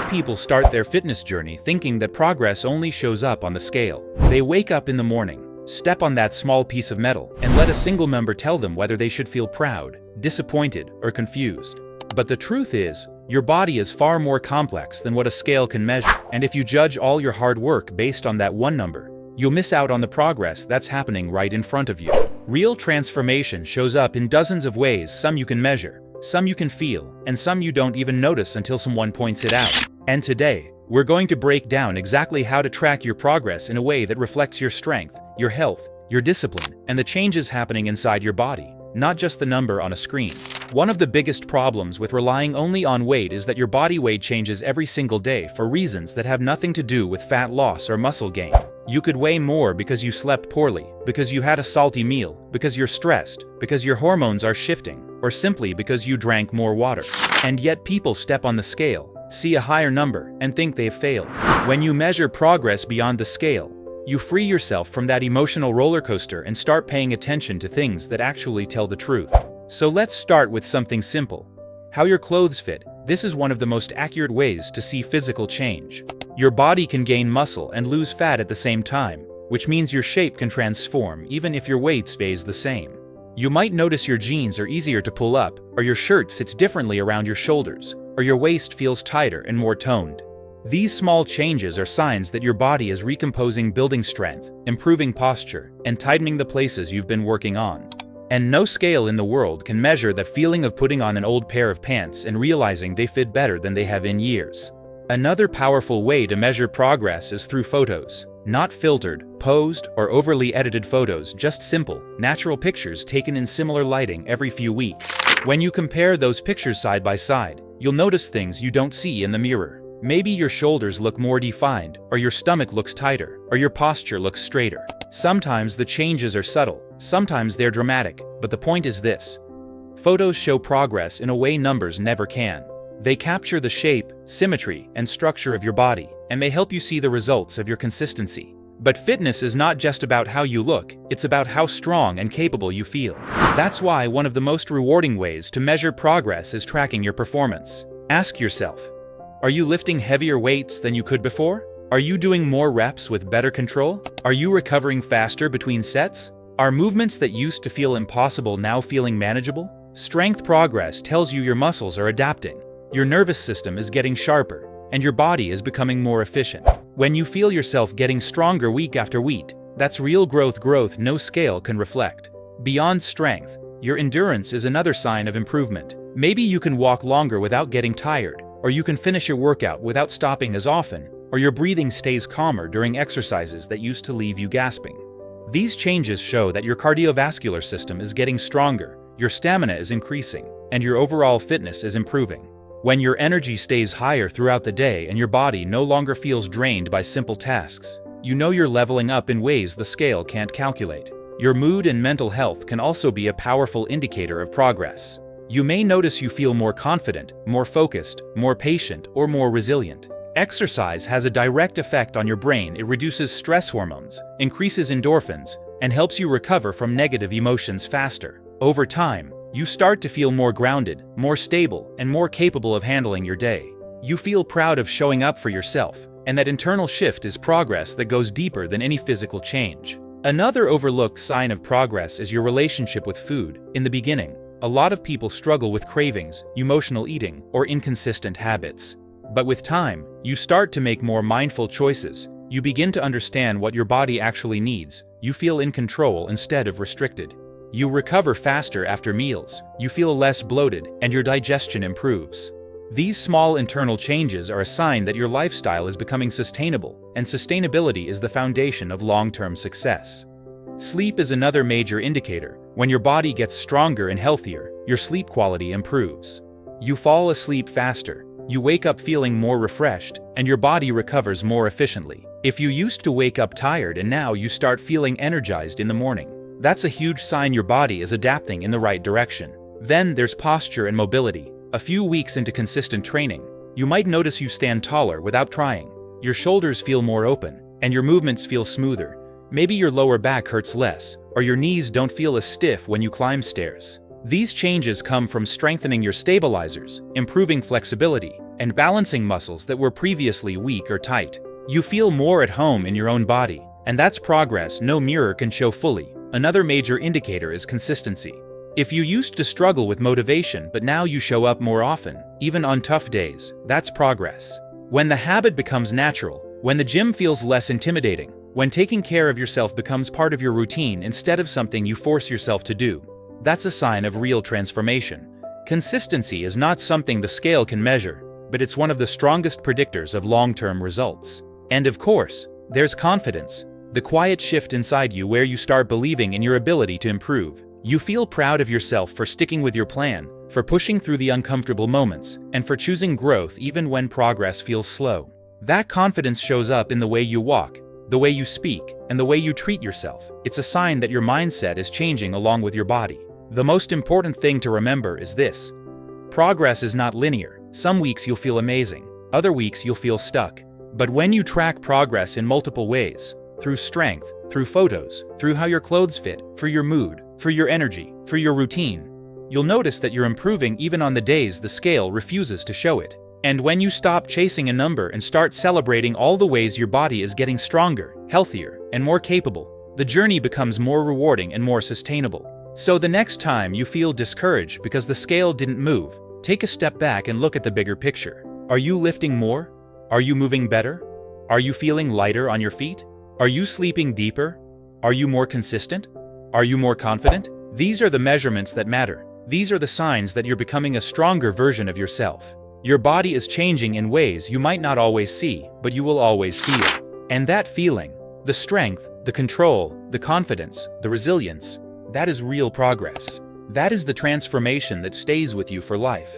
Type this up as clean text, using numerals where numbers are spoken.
people start their fitness journey thinking that progress only shows up on the scale. They wake up in the morning, step on that small piece of metal, and let a single number tell them whether they should feel proud, disappointed, or confused. But the truth is, your body is far more complex than what a scale can measure, and if you judge all your hard work based on that one number, you'll miss out on the progress that's happening right in front of you. Real transformation shows up in dozens of ways. Some you can measure, some you can feel, and some you don't even notice until someone points it out. And today, we're going to break down exactly how to track your progress in a way that reflects your strength, your health, your discipline, and the changes happening inside your body, not just the number on a screen. One of the biggest problems with relying only on weight is that your body weight changes every single day for reasons that have nothing to do with fat loss or muscle gain. You could weigh more because you slept poorly, because you had a salty meal, because you're stressed, because your hormones are shifting, or simply because you drank more water. And yet people step on the scale, see a higher number, and think they've failed. When you measure progress beyond the scale, you free yourself from that emotional roller coaster and start paying attention to things that actually tell the truth. So let's start with something simple. How your clothes fit. This is one of the most accurate ways to see physical change. Your body can gain muscle and lose fat at the same time, which means your shape can transform even if your weight stays the same. You might notice your jeans are easier to pull up, or your shirt sits differently around your shoulders, or your waist feels tighter and more toned. These small changes are signs that your body is recomposing, building strength, improving posture, and tightening the places you've been working on. And no scale in the world can measure the feeling of putting on an old pair of pants and realizing they fit better than they have in years. Another powerful way to measure progress is through photos. Not filtered, posed, or overly edited photos, just simple, natural pictures taken in similar lighting every few weeks. When you compare those pictures side by side, you'll notice things you don't see in the mirror. Maybe your shoulders look more defined, or your stomach looks tighter, or your posture looks straighter. Sometimes the changes are subtle, sometimes they're dramatic, but the point is this. Photos show progress in a way numbers never can. They capture the shape, symmetry, and structure of your body, and they help you see the results of your consistency. But fitness is not just about how you look, it's about how strong and capable you feel. That's why one of the most rewarding ways to measure progress is tracking your performance. Ask yourself, are you lifting heavier weights than you could before? Are you doing more reps with better control? Are you recovering faster between sets? Are movements that used to feel impossible now feeling manageable? Strength progress tells you your muscles are adapting, your nervous system is getting sharper, and your body is becoming more efficient. When you feel yourself getting stronger week after week, that's real growth no scale can reflect. Beyond strength, your endurance is another sign of improvement. Maybe you can walk longer without getting tired, or you can finish your workout without stopping as often, or your breathing stays calmer during exercises that used to leave you gasping. These changes show that your cardiovascular system is getting stronger, your stamina is increasing, and your overall fitness is improving. When your energy stays higher throughout the day and your body no longer feels drained by simple tasks, you know you're leveling up in ways the scale can't calculate. Your mood and mental health can also be a powerful indicator of progress. You may notice you feel more confident, more focused, more patient, or more resilient. Exercise has a direct effect on your brain. It reduces stress hormones, increases endorphins, and helps you recover from negative emotions faster. Over time, you start to feel more grounded, more stable, and more capable of handling your day. You feel proud of showing up for yourself, and that internal shift is progress that goes deeper than any physical change. Another overlooked sign of progress is your relationship with food. In the beginning, a lot of people struggle with cravings, emotional eating, or inconsistent habits. But with time, you start to make more mindful choices. You begin to understand what your body actually needs. You feel in control instead of restricted. You recover faster after meals, you feel less bloated, and your digestion improves. These small internal changes are a sign that your lifestyle is becoming sustainable, and sustainability is the foundation of long-term success. Sleep is another major indicator. When your body gets stronger and healthier, your sleep quality improves. You fall asleep faster, you wake up feeling more refreshed, and your body recovers more efficiently. If you used to wake up tired and now you start feeling energized in the morning, that's a huge sign your body is adapting in the right direction. Then there's posture and mobility. A few weeks into consistent training, you might notice you stand taller without trying. Your shoulders feel more open, and your movements feel smoother. Maybe your lower back hurts less, or your knees don't feel as stiff when you climb stairs. These changes come from strengthening your stabilizers, improving flexibility, and balancing muscles that were previously weak or tight. You feel more at home in your own body, and that's progress no mirror can show fully. Another major indicator is consistency. If you used to struggle with motivation but now you show up more often, even on tough days, that's progress. When the habit becomes natural, when the gym feels less intimidating, when taking care of yourself becomes part of your routine instead of something you force yourself to do, that's a sign of real transformation. Consistency is not something the scale can measure, but it's one of the strongest predictors of long-term results. And of course, there's confidence, the quiet shift inside you where you start believing in your ability to improve. You feel proud of yourself for sticking with your plan, for pushing through the uncomfortable moments, and for choosing growth even when progress feels slow. That confidence shows up in the way you walk, the way you speak, and the way you treat yourself. It's a sign that your mindset is changing along with your body. The most important thing to remember is this: progress is not linear. Some weeks you'll feel amazing, other weeks you'll feel stuck. But when you track progress in multiple ways, through strength, through photos, through how your clothes fit, for your mood, for your energy, for your routine, you'll notice that you're improving even on the days the scale refuses to show it. And when you stop chasing a number and start celebrating all the ways your body is getting stronger, healthier, and more capable, the journey becomes more rewarding and more sustainable. So the next time you feel discouraged because the scale didn't move, take a step back and look at the bigger picture. Are you lifting more? Are you moving better? Are you feeling lighter on your feet? Are you sleeping deeper? Are you more consistent? Are you more confident? These are the measurements that matter. These are the signs that you're becoming a stronger version of yourself. Your body is changing in ways you might not always see, but you will always feel. And that feeling, the strength, the control, the confidence, the resilience, that is real progress. That is the transformation that stays with you for life.